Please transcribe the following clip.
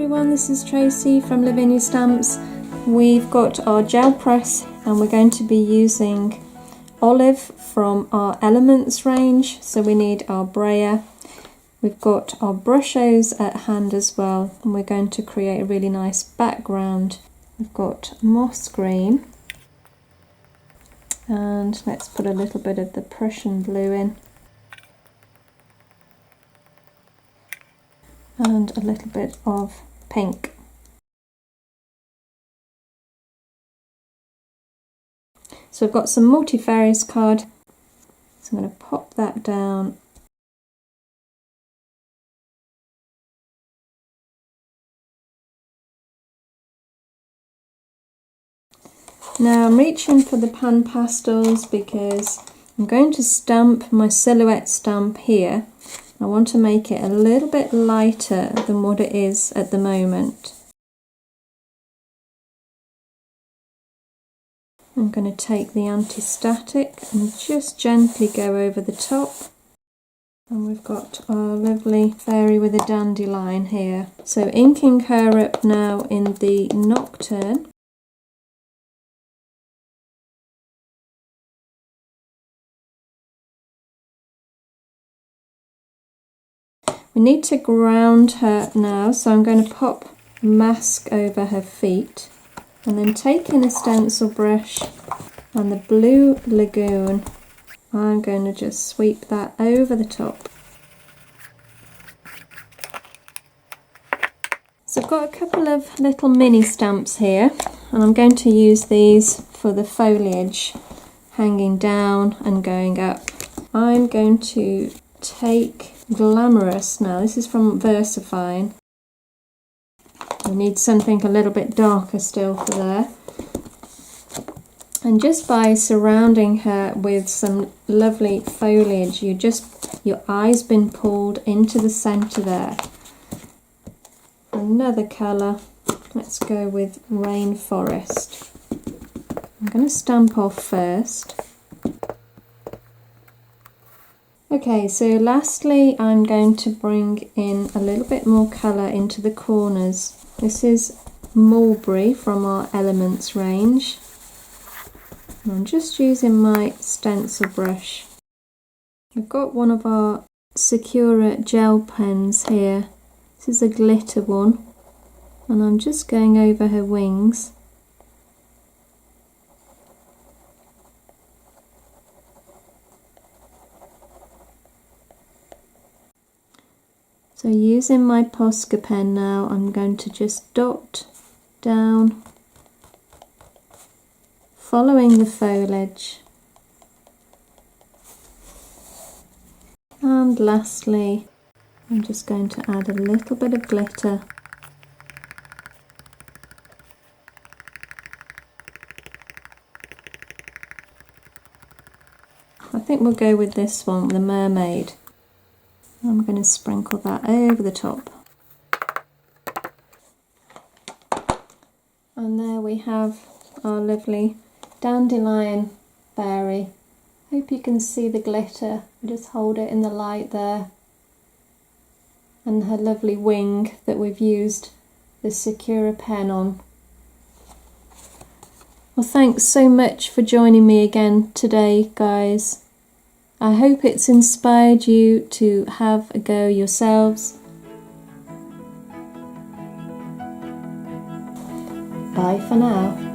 everyone, this is Tracy from Lavinia Stamps. We've got our gel press and we're going to be using olive from our elements range. So we need our brayer. We've got our brushos at hand as well, and we're going to create a really nice background. We've got moss green, and let's put a little bit of the Prussian blue in. And a little bit of pink. So I've got some multifarious card, so I'm going to pop that down. Now I'm reaching for the pan pastels because I'm going to stamp my silhouette stamp here. I want to make it a little bit lighter than what it is at the moment. I'm going to take the anti-static and just gently go over the top. And we've got our lovely fairy with a dandelion here. So inking her up now in the Nocturne. We need to ground her now, so I'm going to pop mask over her feet and then taking a stencil brush and the blue lagoon, I'm going to just sweep that over the top. So I've got a couple of little mini stamps here, and I'm going to use these for the foliage hanging down and going up. I'm going to take Glamorous now. This is from Versifine. We need something a little bit darker still for there. And just by surrounding her with some lovely foliage, your eye's been pulled into the centre there. For another colour, let's go with Rainforest. I'm going to stamp off first. Okay, so lastly I'm going to bring in a little bit more colour into the corners. This is Mulberry from our Elements range. And I'm just using my stencil brush. I've got one of our Sakura gel pens here. This is a glitter one, and I'm just going over her wings. So using my Posca pen now, I'm going to just dot down, following the foliage. And lastly, I'm just going to add a little bit of glitter. I think we'll go with this one, the mermaid. I'm going to sprinkle that over the top. And there we have our lovely dandelion fairy. Hope you can see the glitter. Just hold it in the light there. And her lovely wing that we've used the Sakura pen on. Well, thanks so much for joining me again today, guys. I hope it's inspired you to have a go yourselves. Bye for now.